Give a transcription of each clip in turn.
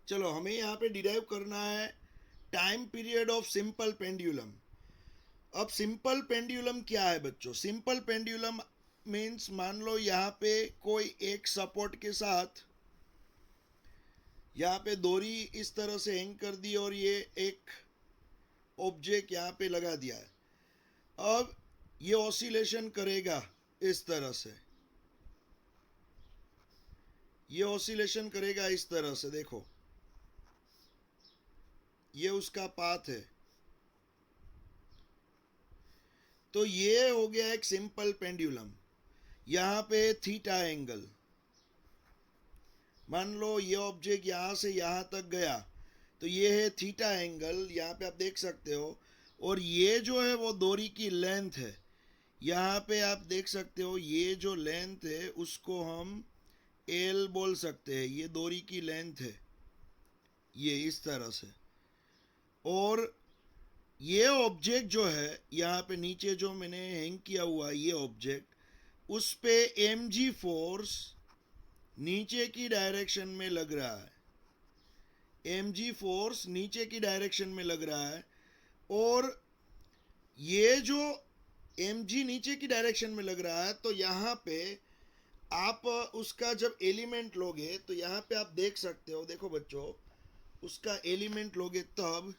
चलो हमें यहाँ पे डिराइव करना है time period of simple pendulum. अब सिंपल पेंडुलम क्या है बच्चों? सिंपल पेंडुलम मीन्स मान लो यहाँ पे कोई एक सपोर्ट के साथ यहाँ पे डोरी इस तरह से हैंग कर दी और ये एक ऑब्जेक्ट यहाँ पे लगा दिया है। अब ये ऑसिलेशन करेगा इस तरह से, ये ऑसिलेशन करेगा इस तरह से। देखो ये उसका पाथ है। तो ये हो गया एक सिंपल पेंडुलम। यहाँ पे थीटा एंगल, मान लो ये ऑब्जेक्ट यहाँ से यहाँ तक गया तो ये है थीटा एंगल, यहाँ पे आप देख सकते हो। और ये जो है वो डोरी की लेंथ है। यहाँ पे आप देख सकते हो ये जो लेंथ है उसको हम एल बोल सकते हैं। ये डोरी की लेंथ है, ये इस तरह से। और ये ऑब्जेक्ट जो है यहाँ पे नीचे जो मैंने हैंग किया हुआ है ये ऑब्जेक्ट, उस पे एम जी फोर्स नीचे की डायरेक्शन में लग रहा है। एम जी फोर्स नीचे की डायरेक्शन में लग रहा है। और ये जो एम जी नीचे की डायरेक्शन में लग रहा है तो यहाँ पे आप उसका जब एलिमेंट लोगे तो यहाँ पे आप देख सकते हो। देखो बच्चों, उसका एलिमेंट लोगे तब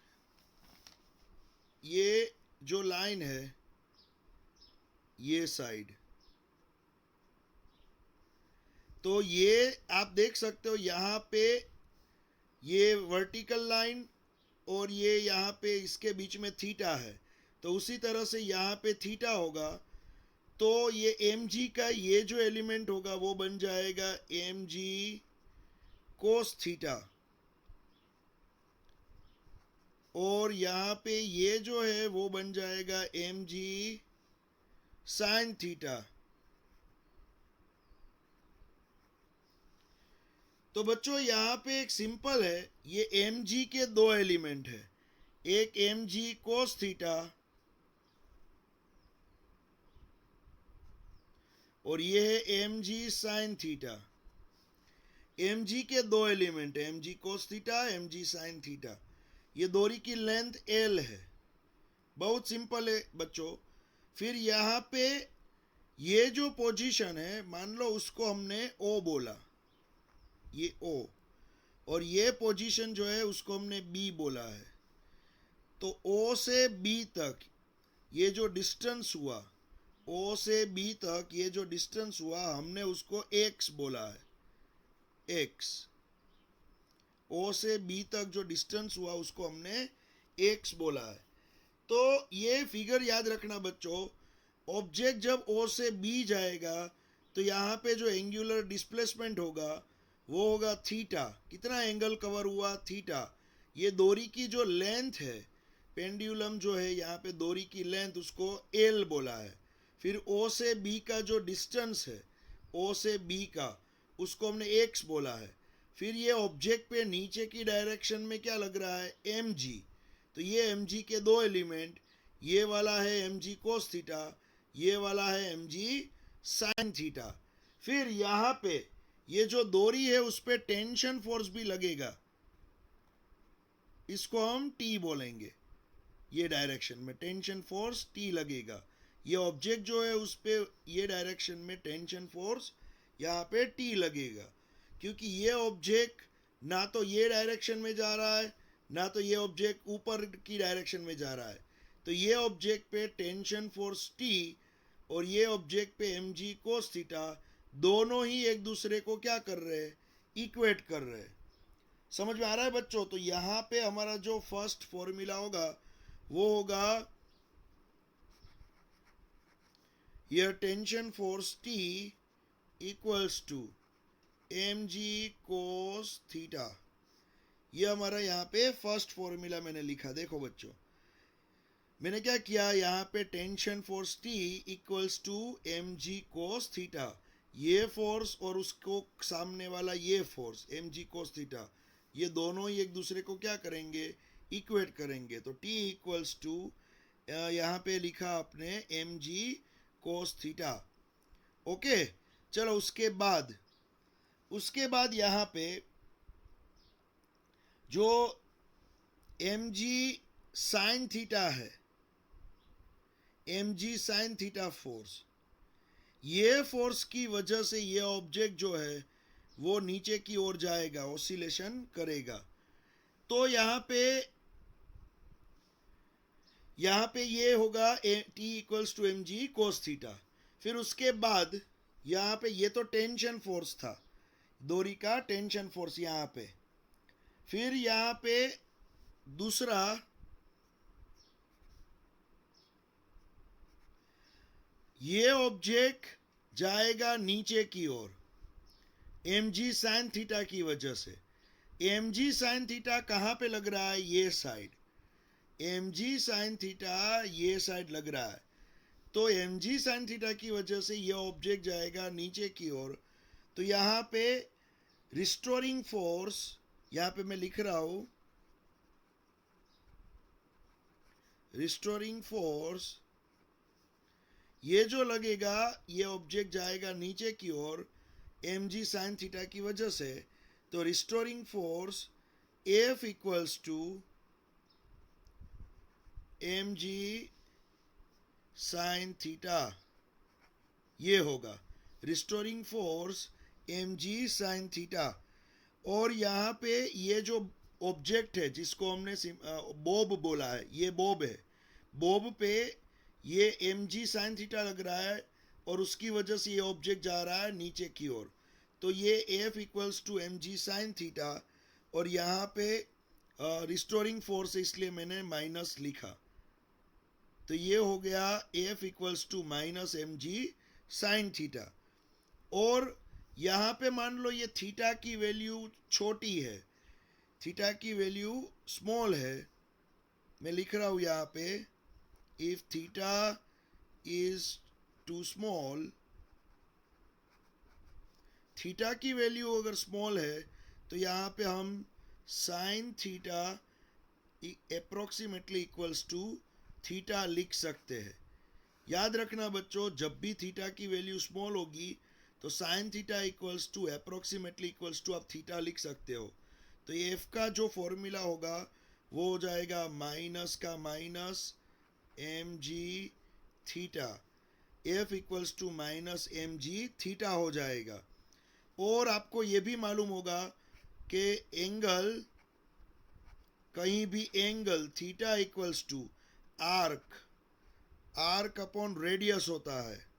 ये जो लाइन है ये साइड, तो ये आप देख सकते हो यहाँ पे ये वर्टिकल लाइन और ये यहाँ पे इसके बीच में थीटा है। तो उसी तरह से यहाँ पे थीटा होगा तो ये एम जी का ये जो एलिमेंट होगा वो बन जाएगा एम जी कोस थीटा। और यहाँ पे ये जो है वो बन जाएगा एम जी साइन थीटा। तो बच्चों यहाँ पे एक सिंपल है, ये एम जी के दो एलिमेंट है, एक एम जी कोस थीटा और ये है m g sine theta. M g के दो एलिमेंट है, m g cos theta, m g sine theta. ये डोरी की लेंथ एल है। बहुत सिंपल है बच्चों। फिर यहाँ पे ये जो पोजीशन है मान लो उसको हमने ओ बोला, ये ओ। और ये पोजीशन जो है उसको हमने बी बोला है। तो ओ से बी तक ये जो डिस्टेंस हुआ, ओ से बी तक ये जो डिस्टेंस हुआ हमने उसको एक्स बोला है, एक्स। ओ से बी तक जो डिस्टेंस हुआ उसको हमने एक्स बोला है। तो ये फिगर याद रखना बच्चों, ऑब्जेक्ट जब ओ से बी जाएगा तो यहाँ पे जो एंगुलर डिस्प्लेसमेंट होगा वो होगा थीटा। कितना एंगल कवर हुआ? थीटा। ये डोरी की जो लेंथ है, पेंडुलम जो है यहाँ पे डोरी की लेंथ उसको एल बोला है। फिर ओ से बी का जो डिस्टेंस है, ओ से बी का, उसको हमने एक्स बोला है। फिर ये ऑब्जेक्ट पे नीचे की डायरेक्शन में क्या लग रहा है? M g. तो ये एम जी के दो एलिमेंट, ये वाला है एम जी कोस थीटा, ये वाला है एम जी साइन थीटा। फिर यहाँ पे ये जो डोरी है उस पर टेंशन फोर्स भी लगेगा, इसको हम टी बोलेंगे। ये डायरेक्शन में टेंशन फोर्स टी लगेगा। ये ऑब्जेक्ट जो है उस पर ये डायरेक्शन में टेंशन फोर्स यहाँ पे टी लगेगा, क्योंकि ये ऑब्जेक्ट ना तो ये डायरेक्शन में जा रहा है ना तो ये ऑब्जेक्ट ऊपर की डायरेक्शन में जा रहा है। तो ये ऑब्जेक्ट पे टेंशन फोर्स टी और ये ऑब्जेक्ट पे एम जी कोस थीटा, दोनों ही एक दूसरे को क्या कर रहे हैं? इक्वेट कर रहे हैं। समझ में आ रहा है बच्चों? तो यहाँ पे हमारा जो फर्स्ट फॉर्मूला होगा वो होगा यह tension force T equals to m g cos theta. ये हमारा यहाँ पे फर्स्ट फॉर्मूला मैंने लिखा। देखो बच्चों, मैंने क्या किया, यहाँ पे tension force T equals to m g cos theta, ये फोर्स और उसको सामने वाला ये force m g cos theta, ये दोनों ही एक दूसरे को क्या करेंगे? इक्वेट करेंगे। तो टी इक्वल्स टू यहाँ पे लिखा आपने m g cos theta. Okay, चलो उसके बाद यहाँ पे जो mg साइन थीटा है, mg साइन थीटा फोर्स, ये फोर्स की वजह से ये ऑब्जेक्ट जो है वो नीचे की ओर जाएगा, ऑसिलेशन करेगा। तो यहाँ पे ये होगा T equals to m g cos theta. फिर उसके बाद यहाँ पे ये तो टेंशन फोर्स था, डोरी का टेंशन फोर्स यहाँ पे। फिर यहाँ पे दूसरा ये ऑब्जेक्ट जाएगा नीचे की ओर एम जी साइन थीटा की वजह से। एम जी साइन थीटा कहाँ पे लग रहा है? ये side. M g sine theta ये साइड लग रहा है। तो एम जी साइन थीटा की वजह से ये ऑब्जेक्ट जाएगा नीचे की ओर। तो यहाँ पे रिस्टोरिंग फोर्स, यहाँ पे मैं लिख रहा हूं रिस्टोरिंग फोर्स, ये जो लगेगा ये ऑब्जेक्ट जाएगा नीचे की ओर एम जी साइन थीटा की वजह से। तो restoring force F equals to m g sine theta, ये होगा restoring force m g sine theta. और यहाँ पे ये जो ऑब्जेक्ट है जिसको हमने बॉब बोला है, ये बॉब है, बॉब पे ये एम जी साइन थीटा लग रहा है और उसकी वजह से ये ऑब्जेक्ट जा रहा है नीचे की ओर। तो ये F equals to m g sine theta, और यहाँ पे रिस्टोरिंग फोर्स है इसलिए मैंने माइनस लिखा। तो ये हो गया F equals to minus m g sine theta. और यहाँ पे मान लो ये थीटा की वैल्यू छोटी है, थीटा की वैल्यू स्मॉल है, मैं लिख रहा हूँ यहाँ पे if theta is too small, theta की वैल्यू अगर स्मॉल है तो यहाँ पे हम sine theta approximately equals to theta लिख सकते हैं। याद रखना बच्चों, जब भी थीटा की वैल्यू स्मॉल होगी तो sine theta equals to approximately equals to आप थीटा लिख सकते हो। तो ये एफ का जो फॉर्मूला होगा वो हो जाएगा माइनस का minus m g theta, F equals to minus m g theta हो जाएगा। और आपको ये भी मालूम होगा कि एंगल, कहीं भी angle theta equals to arc upon radius होता है।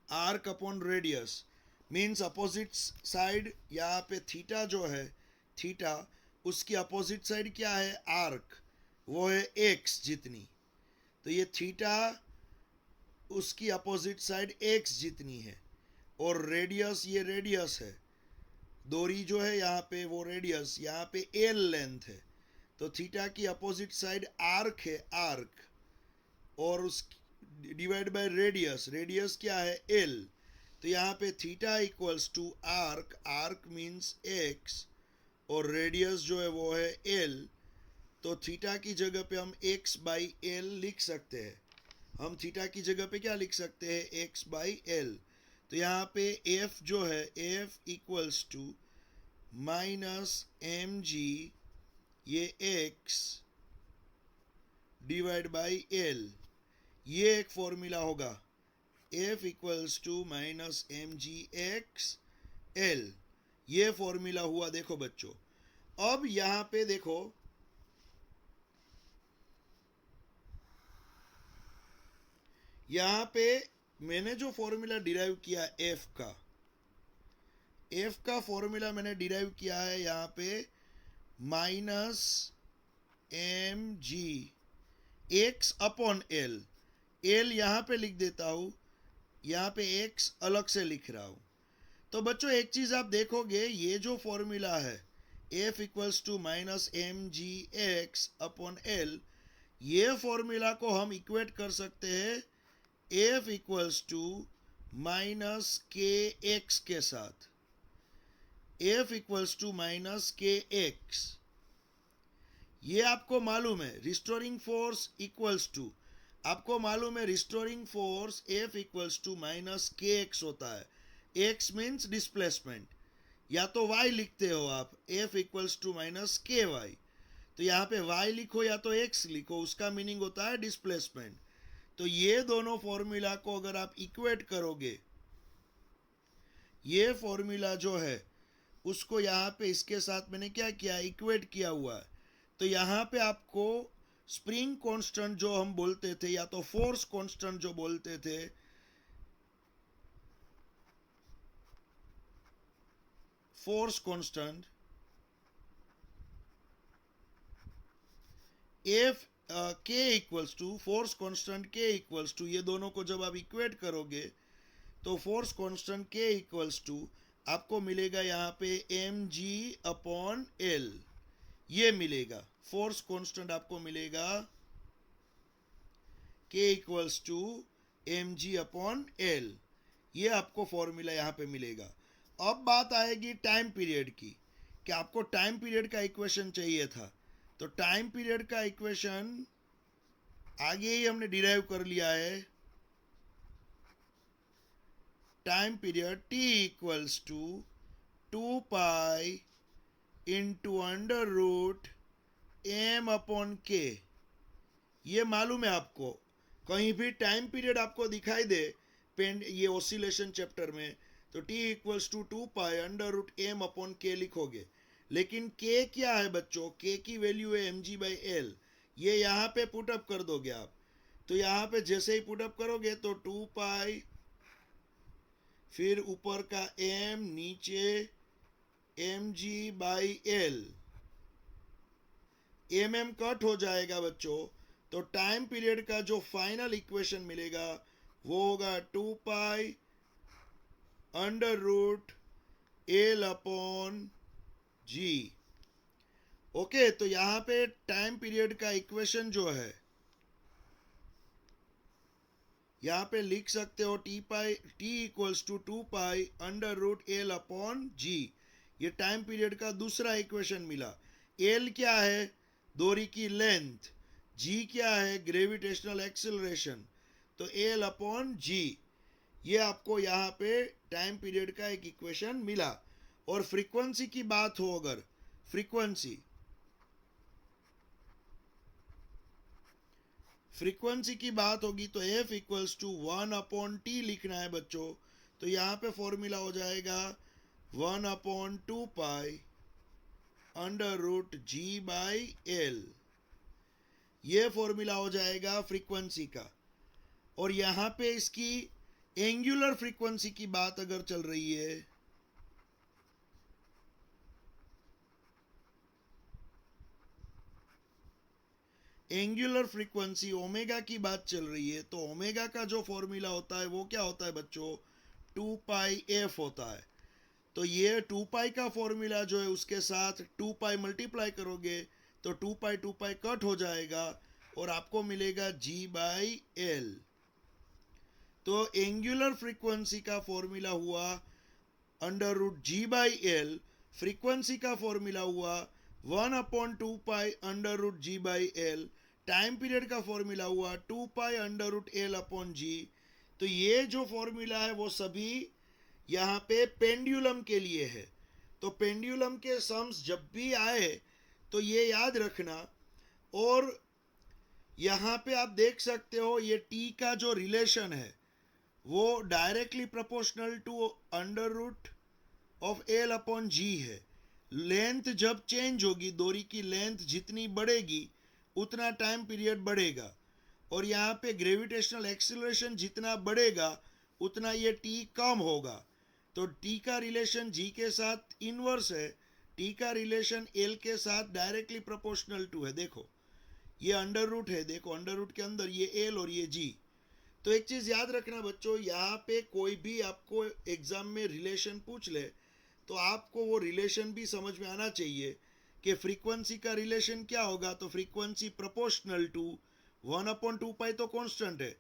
Arc upon radius means opposite side, यहाँ पे थीटा जो है, थीटा उसकी अपोजिट साइड क्या है? आर्क, वो है एक्स जितनी। तो ये थीटा उसकी अपोजिट साइड एक्स जितनी है, और रेडियस, ये रेडियस है, डोरी जो है यहाँ पे वो रेडियस, यहाँ पे एल लेंथ है। तो थीटा की अपोजिट साइड आर्क है, आर्क, और उस डिवाइड बाय रेडियस, रेडियस क्या है? एल। तो यहाँ पे theta equals to arc, arc means x, और रेडियस जो है वो है एल। तो थीटा की जगह पे हम एक्स बाई एल लिख सकते हैं। हम थीटा की जगह पे क्या लिख सकते हैं? X by L. तो यहाँ पे एफ जो है, F equals to minus m g, ये एक्स डिवाइड बाई एल, ये एक फॉर्मूला होगा, F equals to minus m g x L, ये फॉर्मूला हुआ। देखो बच्चों, अब यहां पे देखो, यहां पे मैंने जो फॉर्मूला डिराइव किया एफ का फॉर्मूला मैंने डिराइव किया है यहां पे minus m g x upon L. L यहां पे लिख देता हूं, यहां पे एक्स अलग से लिख रहा हूं। तो बच्चों एक चीज आप देखोगे, ये जो फॉर्मूला है F equals to minus m g x upon L, ये फॉर्मूला को हम इक्वेट कर सकते हैं F equals to minus k x के साथ, F equals to minus k x. ये आपको मालूम है रिस्टोरिंग फोर्स इक्वल्स टू, आपको मालूम है restoring force F equals to minus k x होता है। एक्स मीन्स डिस्प्लेसमेंट, या तो y लिखते हो आप, f इक्वल्स टू माइनस के वाई, तो यहाँ पे y लिखो या तो x लिखो, उसका मीनिंग होता है डिस्प्लेसमेंट। तो ये दोनों फॉर्मूला को अगर आप इक्वेट करोगे, ये फॉर्मूला जो है उसको यहाँ पे इसके साथ मैंने क्या किया, इक्वेट किया हुआ है। तो यहाँ पे आपको स्प्रिंग कांस्टेंट जो हम बोलते थे या तो फोर्स कांस्टेंट जो बोलते थे, फोर्स कांस्टेंट एफ के इक्वल्स टू फोर्स कांस्टेंट के इक्वल्स टू, ये दोनों को जब आप इक्वेट करोगे तो फोर्स कांस्टेंट के इक्वल्स टू आपको मिलेगा यहाँ पे एम जी अपॉन एल, ये मिलेगा। फोर्स कांस्टेंट आपको मिलेगा k equals to m g upon L, ये आपको फॉर्मूला यहाँ पे मिलेगा। अब बात आएगी टाइम पीरियड की, कि आपको टाइम पीरियड का इक्वेशन चाहिए था। तो टाइम पीरियड का इक्वेशन आगे ही हमने डिराइव कर लिया है। Time period t equals to 2 pi into under root m upon k. ये मालूम है आपको, कहीं भी टाइम पीरियड आपको दिखाई दे ये ऑसिलेशन चैप्टर में, तो t equals to 2 pi under root m upon k लिखोगे। लेकिन k क्या है बच्चों, k की वैल्यू है एम जी बाई एल, ये यहाँ पे पुटअप कर दोगे आप। तो यहाँ पे जैसे ही पुटअप करोगे तो 2 पाई, फिर ऊपर का m, नीचे m g by L, m m cut हो जाएगा बच्चों। तो टाइम पीरियड का जो फाइनल इक्वेशन मिलेगा वो होगा 2 pi under root L upon G. Okay, तो यहाँ पे टाइम पीरियड का इक्वेशन जो है यहाँ पे लिख सकते हो T equals to 2 pi under root L upon G. ये टाइम पीरियड का दूसरा इक्वेशन मिला। एल क्या है, डोरी की लेंथ, जी क्या है, ग्रेविटेशनल एक्सेलरेशन, तो एल अपॉन जी, ये आपको यहाँ पे टाइम पीरियड का एक इक्वेशन मिला। और फ्रीक्वेंसी की बात हो, अगर फ्रीक्वेंसी की बात होगी तो f equals to 1 upon T लिखना है बच्चों। तो यहाँ पे फॉर्मूला हो जाएगा 1 upon 2 pi under root ji by L, ये फॉर्मूला हो जाएगा फ्रीक्वेंसी का। और यहाँ पे इसकी एंगुलर फ्रीक्वेंसी की बात अगर चल रही है, एंगुलर फ्रीक्वेंसी ओमेगा की बात चल रही है, तो ओमेगा का जो फॉर्मूला होता है वो क्या होता है बच्चों, 2 पाई एफ होता है। तो ये 2 पाई का फॉर्मूला जो है उसके साथ 2 पाई मल्टीप्लाई करोगे तो 2 पाई कट हो जाएगा और आपको मिलेगा जी बाई एल। तो एंगुलर फ्रीक्वेंसी का फॉर्मूला हुआ under root ji by L, frequency का फॉर्मूला हुआ 1 upon 2 pi under root ji by L, time period का फॉर्मूला हुआ 2 pi under root L upon G. तो ये जो फॉर्मूला है वो सभी यहाँ पे पेंडुलम के लिए है। तो पेंडुलम के सम्स जब भी आए तो ये याद रखना। और यहाँ पे आप देख सकते हो ये टी का जो रिलेशन है वो directly proportional to under root of L upon G है। लेंथ जब चेंज होगी, डोरी की लेंथ जितनी बढ़ेगी उतना टाइम पीरियड बढ़ेगा। और यहाँ पे ग्रेविटेशनल एक्सीलरेशन जितना बढ़ेगा उतना ये टी कम होगा। तो टी का रिलेशन जी के साथ इनवर्स है, टी का रिलेशन एल के साथ डायरेक्टली प्रोपोर्शनल टू है। देखो ये अंडर रूट है, देखो अंडर रूट के अंदर ये एल और ये जी। तो एक चीज़ याद रखना बच्चों, यहाँ पे कोई भी आपको एग्जाम में रिलेशन पूछ ले तो आपको वो रिलेशन भी समझ में आना चाहिए कि फ्रीक्वेंसी का रिलेशन क्या होगा। तो frequency proportional to 1 upon 2 pi तो कांस्टेंट है,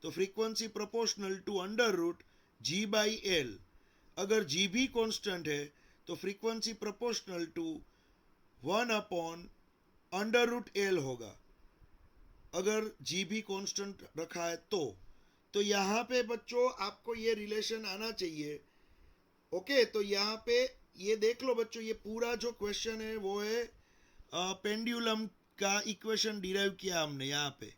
तो frequency proportional to under root ji by L. अगर जी भी कांस्टेंट है तो frequency proportional to 1 upon under root L होगा, अगर जी भी कांस्टेंट रखा है तो यहाँ पे बच्चों आपको ये रिलेशन आना चाहिए। ओके, तो यहाँ पे ये देख लो बच्चों, ये पूरा जो क्वेश्चन है वो है पेंडुलम का इक्वेशन डिराइव किया हमने यहाँ पे,